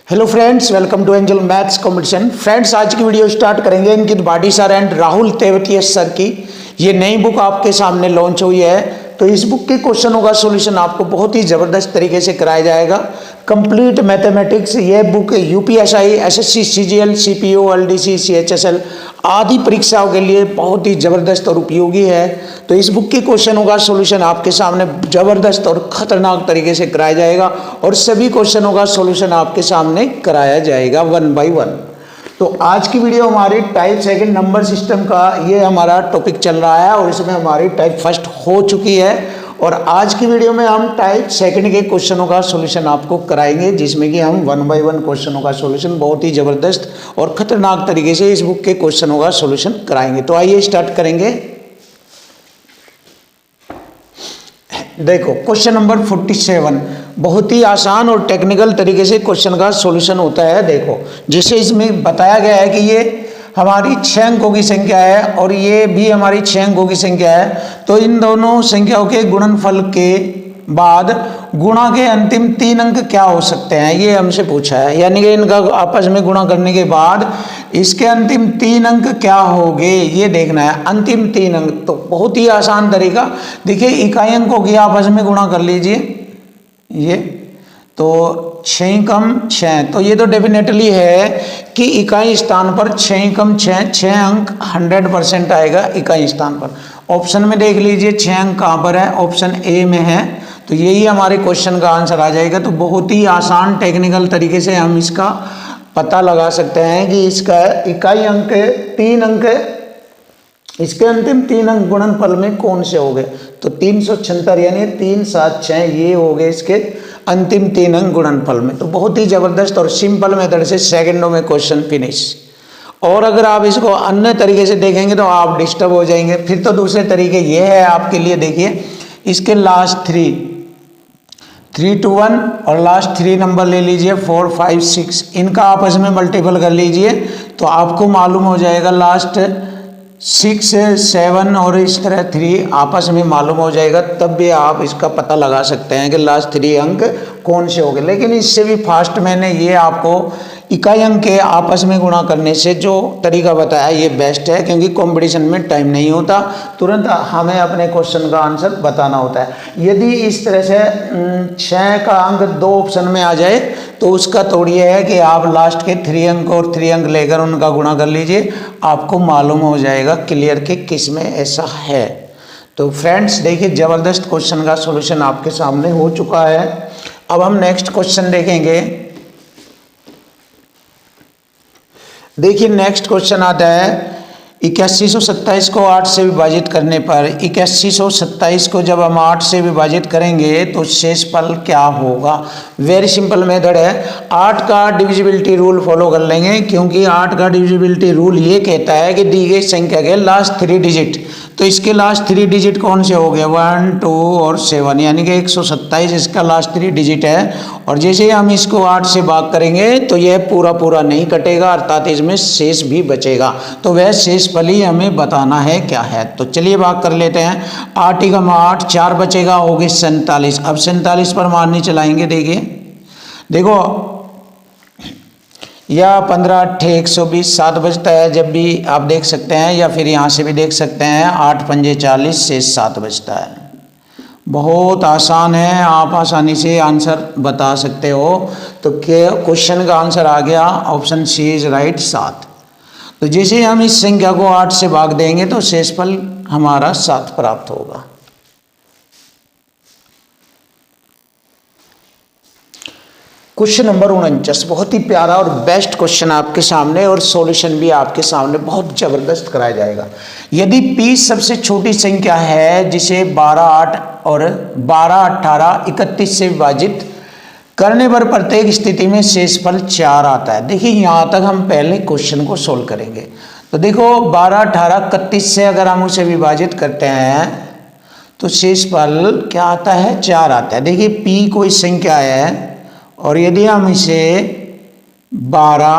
Hello friends, welcome to Angel maths competition. Friends, आज की video start करेंगे Ankit Bhati sir and Rahul Tewatia sir की। ये नई बुक आपके सामने लॉन्च हुई है, तो इस बुक के क्वेश्चनों का सॉल्यूशन आपको बहुत ही ज़बरदस्त तरीके से कराया जाएगा। कंप्लीट मैथमेटिक्स ये book UPSI, SSC, CGL, CPO, LDC, CHSL आदि परीक्षाओं के लिए बहुत ही ज़बरदस्त और उपयोगी है। तो इस बुक के क्वेश्चनों का सॉल्यूशन आपके सामने ज़बरदस्त और ख़तरनाक तरीके से कराया जाएगा और सभी क्वेश्चनों का सॉल्यूशन आपके सामने कराया जाएगा 1 बाय 1। तो आज की वीडियो हमारी टाइप सेकंड नंबर सिस्टम का ये हमारा टॉपिक चल रहा है और इसमें हमारी टाइप फर्स्ट हो चुकी है। और आज की वीडियो में हम टाइप सेकंड के क्वेश्चनों का सॉल्यूशन आपको कराएंगे, जिसमें कि हम 1 बाय 1 क्वेश्चनों का सॉल्यूशन बहुत ही ज़बरदस्त और ख़तरनाक तरीके से इस बुक के क्वेश्चनों का सॉल्यूशन कराएंगे। तो आइए स्टार्ट करेंगे। देखो, क्वेश्चन नंबर 47 बहुत ही आसान और टेक्निकल तरीके से क्वेश्चन का सॉल्यूशन होता है। देखो, जिसे इसमें बताया गया है कि ये हमारी 6 अंकों की संख्या है और ये भी हमारी 6 अंकों की संख्या है, तो इन दोनों संख्याओं के गुणनफल के बाद गुणा के अंतिम 3 अंक क्या हो सकते हैं, ये हमसे पूछा है। यानी कि इनका आपस में गुणा करने के बाद इसके अंतिम 3 अंक क्या होंगे, ये देखना है। अंतिम 3 अंक तो बहुत ही आसान तरीका, देखिए इकाई अंकों की आपस में गुणा कर लीजिए। ये तो 6 कम 6, तो ये तो डेफिनेटली है कि इकाई स्थान पर 6 कम 6 अंक 100% आएगा इकाई स्थान पर। ऑप्शन में देख लीजिए 6 अंक कहाँ पर है, ऑप्शन ए में है, तो यही हमारे क्वेश्चन का आंसर आ जाएगा। तो बहुत ही आसान टेक्निकल तरीके से हम इसका पता लगा सकते हैं कि इसका इकाई अंक 3 अंक, इसके अंतिम 3 अंक गुणनफल में कौन से हो गए, तो 376 यानी 3 7 6 ये हो गए इसके अंतिम 3 अंक गुणनफल में। तो बहुत ही ज़बरदस्त और सिंपल मेथड से सेकंडों में क्वेश्चन फिनिश। और अगर आप इसको अन्य तरीके से देखेंगे तो आप डिस्टर्ब हो जाएंगे। फिर तो दूसरे तरीके ये है आपके लिए, देखिए इसके लास्ट 3 to 1 और लास्ट 3 नंबर ले लीजिए 4 5 6, इनका आपस में मल्टीपल कर लीजिए तो आपको मालूम हो जाएगा लास्ट 6 7 और इस तरह 3 आपस में मालूम हो जाएगा। तब भी आप इसका पता लगा सकते हैं कि लास्ट 3 अंक कौन से हो गए। लेकिन इससे भी फास्ट मैंने ये आपको इकाई अंक के आपस में गुणा करने से जो तरीका बताया ये बेस्ट है, क्योंकि कंपटीशन में टाइम नहीं होता, तुरंत हमें अपने क्वेश्चन का आंसर बताना होता है। यदि इस तरह से 6 का अंक 2 ऑप्शन में आ जाए तो उसका तोड़ ये है कि आप लास्ट के 3 अंक और 3 अंक लेकर उनका गुणा कर लीजिए, आपको मालूम हो जाएगा क्लियर कि किस में ऐसा है। तो फ्रेंड्स देखिए, ज़बरदस्त क्वेश्चन का सॉल्यूशन आपके सामने हो चुका है। अब हम नेक्स्ट क्वेश्चन देखेंगे। देखिए नेक्स्ट क्वेश्चन आता है 8127 को 8 से विभाजित करने पर 8127 को जब हम 8 से विभाजित करेंगे तो शेषफल क्या होगा। वेरी सिंपल मेथड है, 8 का डिविजिबिलिटी रूल फॉलो कर लेंगे, क्योंकि 8 का डिविजिबिलिटी रूल ये कहता है कि दी गई संख्या के लास्ट 3 डिजिट, तो इसके लास्ट 3 डिजिट कौन से हो गए 1 2 और 7, यानी कि 127 इसका लास्ट 3 डिजिट है। और जैसे ही हम इसको 8 से भाग करेंगे तो यह पूरा नहीं कटेगा, अर्थात इसमें शेष भी बचेगा। तो वह शेषफल ही हमें बताना है क्या है। तो चलिए भाग कर लेते हैं। 8 × 8 4 बचेगा, हो गए 47। अब 47 पर मारनी चलाएंगे। देखो या 15 8 120 7 बचता है, जब भी आप देख सकते हैं, या फिर यहाँ से भी देख सकते हैं 8 पंजे 40 से 7 बचता है। बहुत आसान है, आप आसानी से आंसर बता सकते हो। तो क्वेश्चन का आंसर आ गया, ऑप्शन सी इज राइट 7। तो जैसे हम इस संख्या को 8 से भाग देंगे तो शेषफल हमारा 7 प्राप्त होगा। क्वेश्चन नंबर 49 बहुत ही प्यारा और बेस्ट क्वेश्चन आपके सामने, और सॉल्यूशन भी आपके सामने बहुत ज़बरदस्त कराया जाएगा। यदि p सबसे छोटी संख्या है जिसे 12 8 और 12 18 31 से विभाजित करने पर प्रत्येक स्थिति में शेषफल 4 आता है। देखिए यहाँ तक हम पहले क्वेश्चन को सोल्व करेंगे। तो देखो 12 18 31 से अगर हम उसे विभाजित करते हैं तो शेषफल क्या आता है 4 आता है। देखिए p कोई संख्या है और यदि हम इसे 12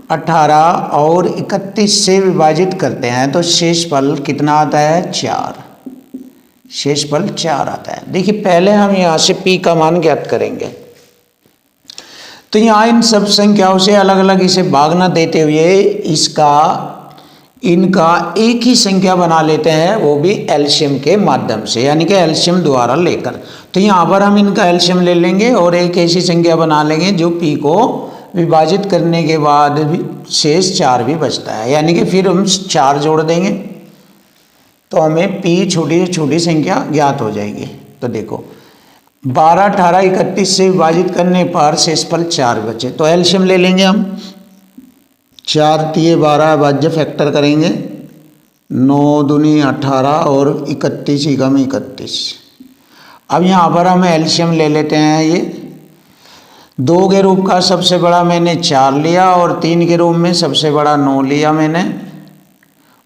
18 और 31 से विभाजित करते हैं तो शेषफल कितना आता है 4, शेषफल 4 आता है। देखिए पहले हम यहाँ से p का मान ज्ञात करेंगे। तो यहाँ इन सब संख्याओं से अलग अलग इसे भाग न देते हुए इनका एक ही संख्या बना लेते हैं, वो भी एलसीएम के माध्यम से, यानी कि एलसीएम द्वारा लेकर। तो यहाँ पर हम इनका एलसीएम ले लेंगे और एक ऐसी संख्या बना लेंगे जो पी को विभाजित करने के बाद भी शेष 4 भी बचता है, यानी कि फिर हम 4 जोड़ देंगे तो हमें पी छोटी छोटी संख्या ज्ञात हो जाएगी। तो देखो 12, 18, 31 से विभाजित करने पर शेषफल 4 बचे, तो एलसीएम ले लेंगे हम। 4 तिये 12 भाज्य फैक्टर करेंगे, 9 दूनी 18 और 31 एकम 31। अब यहाँ पर हम एलसीएम ले लेते हैं। ये 2 के रूप का सबसे बड़ा मैंने 4 लिया और 3 के रूप में सबसे बड़ा 9 लिया मैंने,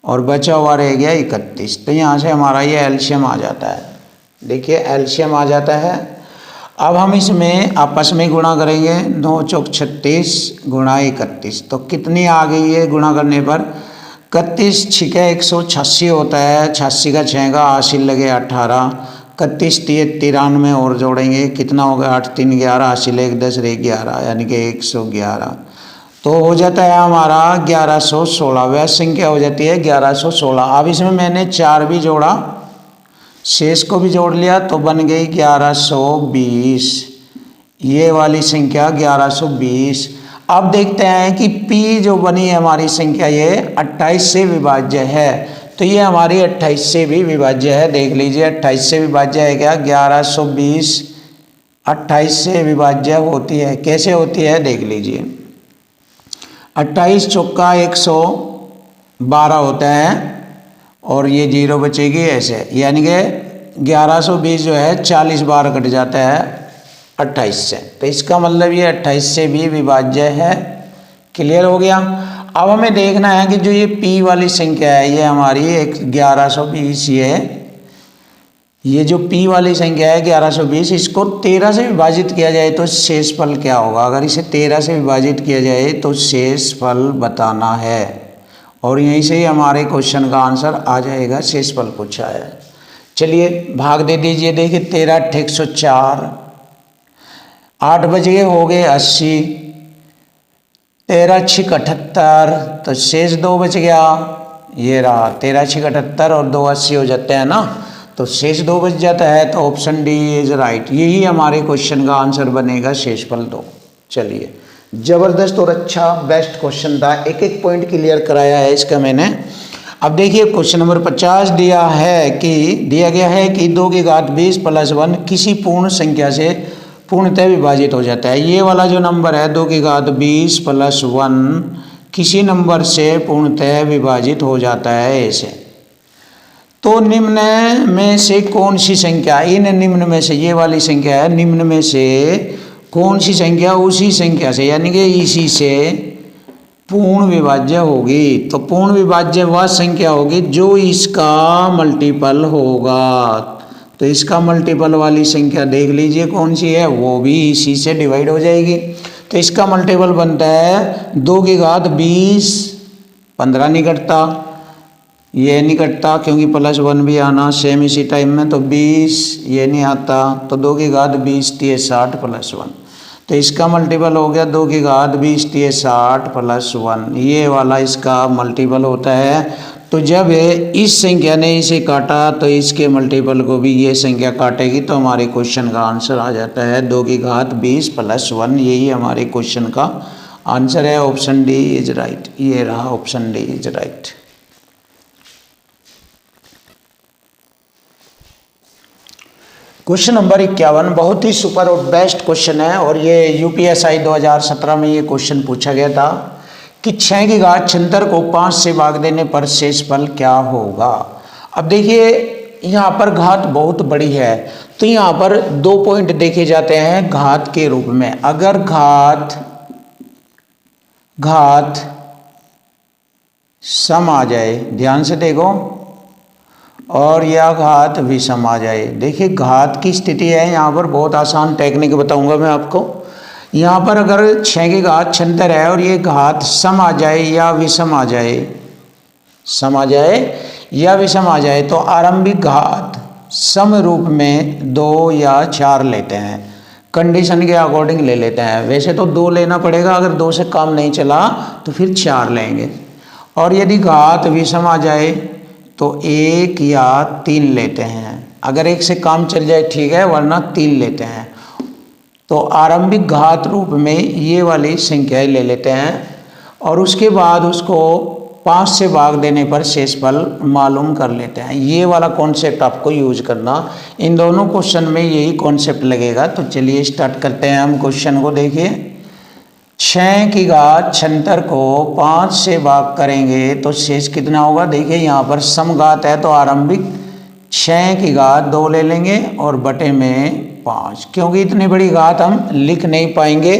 और बचा हुआ रह गया 31। तो यहाँ से हमारा ये एलसीएम आ जाता है। देखिए एलसीएम आ जाता है। अब हम इसमें आपस में गुणा करेंगे, 9 चौक 36 गुणा 31, तो कितनी आ गई है गुणा करने पर? 31 छिके 186 होता है, 86 का 6 का 80 लगे 18, 31 तिये 93 और जोड़ेंगे, कितना हो गया? 8 3 11, 80 लगे 10 रहे 11, यानी कि 111। तो हो जाता है हमारा 1116, वह संख्या हो जाती है 1116। अब इसमें मैंने 4 भी जोड़ा, शेष को भी जोड़ लिया, तो बन गई 1120, ये वाली संख्या 1120। अब देखते हैं कि P जो बनी है हमारी संख्या, ये 28 से विभाज्य है, तो ये हमारी 28 से भी विभाज्य है। देख लीजिए 28 से विभाज्य है क्या? 1120 28 से विभाज्य होती है। कैसे होती है देख लीजिए, 28 चौका 112 होता है और ये 0 बचेगी ऐसे, यानी कि 1120 जो है 40 बार कट जाता है 28 से, तो इसका मतलब ये 28 से भी विभाज्य है। क्लियर हो गया। अब हमें देखना है कि जो ये P वाली संख्या है, ये हमारी 1120, ये जो P वाली संख्या है 1120, इसको 13 से विभाजित किया जाए तो शेषफल क्या होगा? अगर इसे 13 से विभाजित किया जाए तो शेषफल बताना है, और यहीं से ही हमारे क्वेश्चन का आंसर आ जाएगा। शेषफल पूछा है। चलिए भाग दे दीजिए। देखिए 13 8 104, 8 बज गए हो गए 80, 13 6 78, तो शेष 2 बच गया, ये रहा 13 6 78 और 2 80 हो जाते हैं ना, तो शेष 2 बच जाता है, तो ऑप्शन डी इज राइट। यही हमारे क्वेश्चन का आंसर बनेगा, शेषफल 2। चलिए जबरदस्त और अच्छा बेस्ट क्वेश्चन था, एक एक पॉइंट क्लियर कराया है इसका मैंने। अब देखिए क्वेश्चन नंबर 50 दिया गया है कि 2 की घात 20 प्लस 1 किसी पूर्ण संख्या से पूर्णतः विभाजित हो जाता है। ये वाला जो नंबर है 2 की घात 20 प्लस 1 किसी नंबर से पूर्णतः विभाजित हो जाता है ऐसे, तो निम्न में से कौन सी संख्या, इन निम्न में से, ये वाली संख्या है, निम्न में से कौन सी संख्या उसी संख्या से, यानी कि इसी से पूर्ण विभाज्य होगी? तो पूर्ण विभाज्य वह संख्या होगी जो इसका मल्टीपल होगा। तो इसका मल्टीपल वाली संख्या देख लीजिए कौन सी है, वो भी इसी से डिवाइड हो जाएगी। तो इसका मल्टीपल बनता है 2 की घात 20, 15 नहीं कटता, ये नहीं कटता क्योंकि प्लस 1 भी आना सेम इसी टाइम में, तो 20 ये नहीं आता, तो 2 की घात 20 तिये 60 प्लस 1, तो इसका मल्टीपल हो गया 2 की घात 20 तिये 60 प्लस 1, ये वाला इसका मल्टीपल होता है। तो जब इस संख्या ने इसे काटा तो इसके मल्टीपल को भी ये संख्या काटेगी, तो हमारे क्वेश्चन का आंसर आ जाता है 2 की घात 20 प्लस 1। यही हमारे क्वेश्चन का आंसर है, ऑप्शन डी इज राइट। ये रहा option D is right. Question number 51 बहुत ही सुपर और बेस्ट क्वेश्चन है, और ये यूपीएसआई 2017 में ये क्वेश्चन पूछा गया था कि 6 की घात 76 को 5 से भाग देने पर शेषफल क्या होगा। अब देखिए यहाँ पर घात बहुत बड़ी है, तो यहाँ पर 2 पॉइंट देखे जाते हैं घात के रूप में। अगर घात सम आ जाए, ध्यान से देखो, और यह घात विषम आ जाए। देखिए घात की स्थिति है यहाँ पर, बहुत आसान टेक्निक बताऊंगा मैं आपको। यहाँ पर अगर 6 की घात 76 है और ये घात सम आ जाए या विषम आ जाए, सम आ जाए या विषम आ जाए, तो आरंभिक घात सम रूप में 2 या 4 लेते हैं। कंडीशन के अकॉर्डिंग ले लेते हैं। वैसे तो 2 लेना पड़ेगा, अगर 2 से काम नहीं चला तो फिर 4 लेंगे। और यदि घात विषम आ जाए तो 1 या 3 लेते हैं। अगर 1 से काम चल जाए ठीक है, वरना 3 लेते हैं। तो आरंभिक घात रूप में ये वाली संख्याएं ले लेते हैं और उसके बाद उसको 5 से भाग देने पर शेषफल मालूम कर लेते हैं। ये वाला कॉन्सेप्ट आपको यूज करना, इन दोनों क्वेश्चन में यही कॉन्सेप्ट लगेगा। तो चलिए स्टार्ट करते हैं हम क्वेश्चन को। देखिए 6 की घात 76 को 5 से भाग करेंगे तो शेष कितना होगा। देखिए यहाँ पर समघात है तो आरंभिक 6 की घात 2 ले लेंगे और बटे में 5, क्योंकि इतनी बड़ी घात हम लिख नहीं पाएंगे।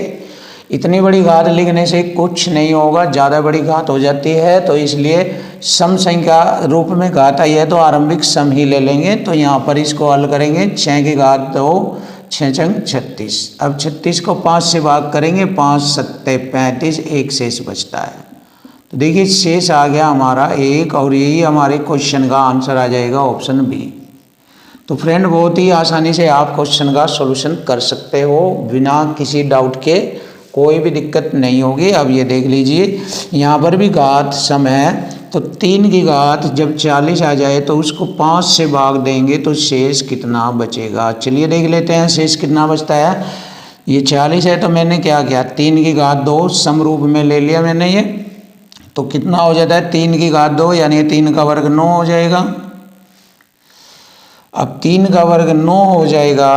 इतनी बड़ी घात लिखने से कुछ नहीं होगा, ज़्यादा बड़ी घात हो जाती है। तो इसलिए सम संख्या रूप में घात आई है तो आरंभिक सम ही ले लेंगे। तो यहाँ पर इसको हल करेंगे। 6 की घात 2, 6 छंग 36। अब 36 को 5 से भाग करेंगे, 5 सत्ते 35, 1 शेष बचता है। तो देखिए शेष आ गया हमारा 1 और यही हमारे क्वेश्चन का आंसर आ जाएगा ऑप्शन बी। तो फ्रेंड बहुत ही आसानी से आप क्वेश्चन का सॉल्यूशन कर सकते हो बिना किसी डाउट के, कोई भी दिक्कत नहीं होगी। अब ये देख लीजिए यहाँ पर भी घात सम है तो 3 की घात जब 40 आ जाए तो उसको 5 से भाग देंगे तो शेष कितना बचेगा। चलिए देख लेते हैं शेष कितना बचता है। ये 40 है तो मैंने क्या किया, 3 की घात 2 सम रूप में ले लिया मैंने ये, तो कितना हो जाता है 3 की घात 2 यानी 3 का वर्ग 9 हो जाएगा। अब 3 का वर्ग 9 हो जाएगा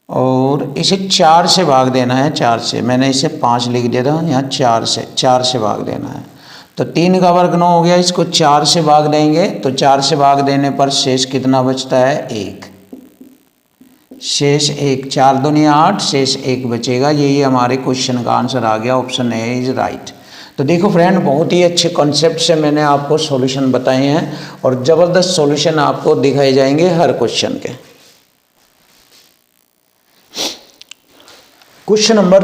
और इसे 4 से भाग देना है। 4 से, मैंने इसे 5 लिख दिया था, यहाँ 4 से भाग देना है। तो 3 का वर्ग 9 हो गया, इसको 4 से भाग देंगे तो 4 से भाग देने पर शेष कितना बचता है 1। शेष 1, 4 दूनी 8, शेष 1 बचेगा। यही हमारे क्वेश्चन का आंसर आ गया, ऑप्शन ए इज राइट। तो देखो फ्रेंड बहुत ही अच्छे कॉन्सेप्ट से मैंने आपको सॉल्यूशन बताए हैं और ज़बरदस्त सॉल्यूशन आपको दिखाए जाएंगे हर क्वेश्चन के। क्वेश्चन नंबर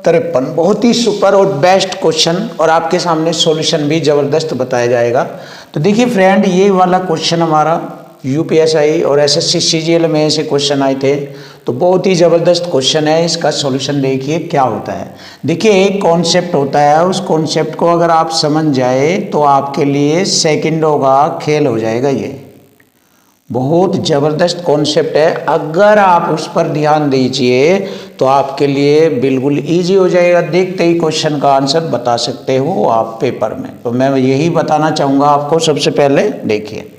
53 बहुत ही सुपर और बेस्ट क्वेश्चन और आपके सामने सॉल्यूशन भी ज़बरदस्त बताया जाएगा। तो देखिए फ्रेंड ये वाला क्वेश्चन हमारा यूपीएसआई और एसएससी सीजीएल में ऐसे क्वेश्चन आए थे, तो बहुत ही ज़बरदस्त क्वेश्चन है। इसका सॉल्यूशन देखिए क्या होता है। देखिए एक कॉन्सेप्ट होता है, उस कॉन्सेप्ट को अगर आप समझ जाए तो आपके लिए सेकंडों का खेल हो जाएगा। ये बहुत ज़बरदस्त कॉन्सेप्ट है, अगर आप उस पर ध्यान दीजिए तो आपके लिए बिल्कुल इजी हो जाएगा। देखते ही क्वेश्चन का आंसर बता सकते हो आप पेपर में। तो मैं यही बताना चाहूँगा आपको। सबसे पहले देखिए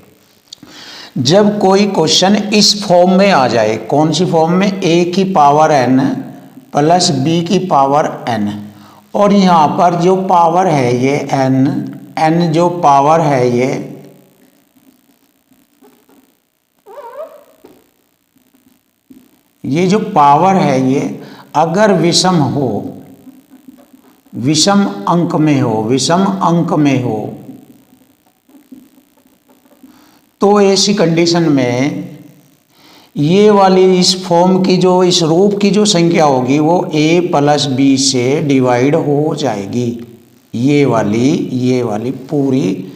जब कोई क्वेश्चन इस फॉर्म में आ जाए, कौन सी फॉर्म में, a की पावर n प्लस b की पावर n, और यहाँ पर जो पावर है ये n जो पावर है ये जो पावर है ये अगर विषम हो, विषम अंक में हो तो ऐसी कंडीशन में ये वाली इस फॉर्म की जो इस रूप की जो संख्या होगी वो a प्लस b से डिवाइड हो जाएगी। ये वाली पूरी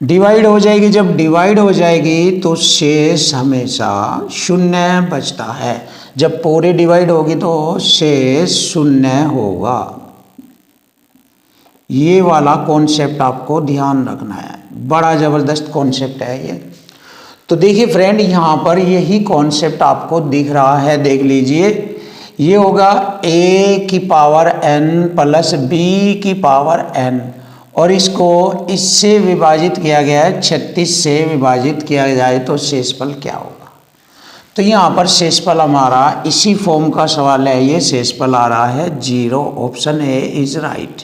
डिवाइड हो जाएगी। जब डिवाइड हो जाएगी तो शेष हमेशा 0 बचता है। जब पूरी डिवाइड होगी तो शेष 0 होगा। ये वाला कॉन्सेप्ट आपको ध्यान रखना है, बड़ा ज़बरदस्त कॉन्सेप्ट है ये। तो देखिए फ्रेंड यहाँ पर यही कॉन्सेप्ट आपको दिख रहा है, देख लीजिए। ये होगा a की पावर n प्लस b की पावर n और इसको इससे विभाजित किया गया है, 36 से विभाजित किया जाए तो शेषफल क्या होगा। तो यहाँ पर शेषफल हमारा इसी फॉर्म का सवाल है, ये शेषफल आ रहा है 0। ऑप्शन ए इज राइट,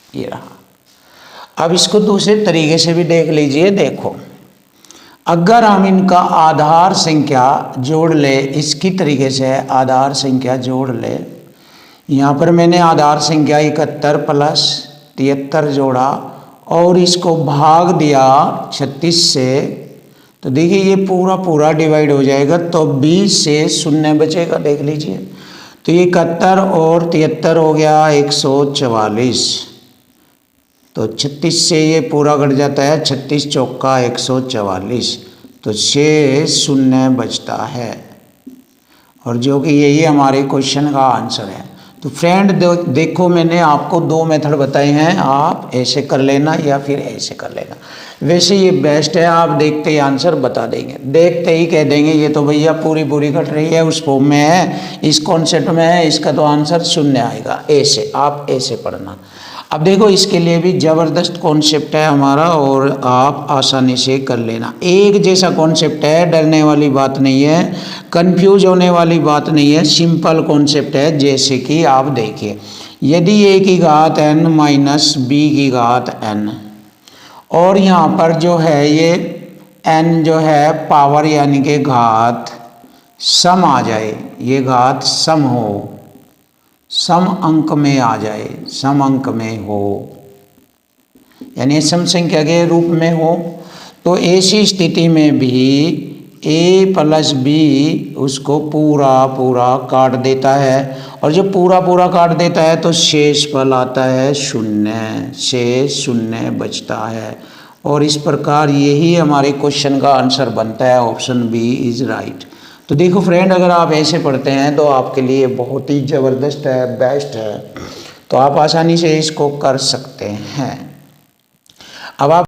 ये रहा। अब इसको दूसरे तरीके से भी देख लीजिए। देखो अगर हम इनका आधार संख्या जोड़ ले, इसकी तरीके से आधार संख्या जोड़ ले, यहाँ पर मैंने आधार संख्या 71 प्लस 73 जोड़ा और इसको भाग दिया 36 से, तो देखिए ये पूरा डिवाइड हो जाएगा तो 20 से 0 बचेगा। देख लीजिए तो ये 71 और 73 हो गया 144, तो 36 से ये पूरा कट जाता है, 36 चौका 144, तो शेष 0 बचता है। और जो कि यही हमारे क्वेश्चन का आंसर है। तो फ्रेंड देखो मैंने आपको दो मेथड बताए हैं, आप ऐसे कर लेना या फिर ऐसे कर लेना। वैसे ये बेस्ट है, आप देखते ही आंसर बता देंगे, देखते ही कह देंगे ये तो भैया पूरी पूरी कट रही है, उस फॉर्म में है, इस कॉन्सेप्ट में है, इसका तो आंसर शून्य आएगा। ऐसे आप ऐसे पढ़ना। अब देखो इसके लिए भी ज़बरदस्त कॉन्सेप्ट है हमारा और आप आसानी से कर लेना। एक जैसा कॉन्सेप्ट है, डरने वाली बात नहीं है, कंफ्यूज होने वाली बात नहीं है, सिंपल कॉन्सेप्ट है। जैसे कि आप देखिए, यदि a की घात n माइनस b की घात n और यहाँ पर जो है ये n जो है पावर यानी कि घात सम आ जाए, ये घात सम हो, सम अंक में आ जाए, सम अंक में हो यानी सम संख्या के रूप में हो, तो ऐसी स्थिति में भी a प्लस बी उसको पूरा पूरा काट देता है, और जब पूरा पूरा काट देता है तो शेष फल आता है शून्य, शेष शून्य बचता है। और इस प्रकार यही हमारे क्वेश्चन का आंसर बनता है, ऑप्शन बी इज राइट। तो देखो फ्रेंड, अगर आप ऐसे पढ़ते हैं तो आपके लिए बहुत ही ज़बरदस्त है, बेस्ट है, तो आप आसानी से इसको कर सकते हैं। अब आप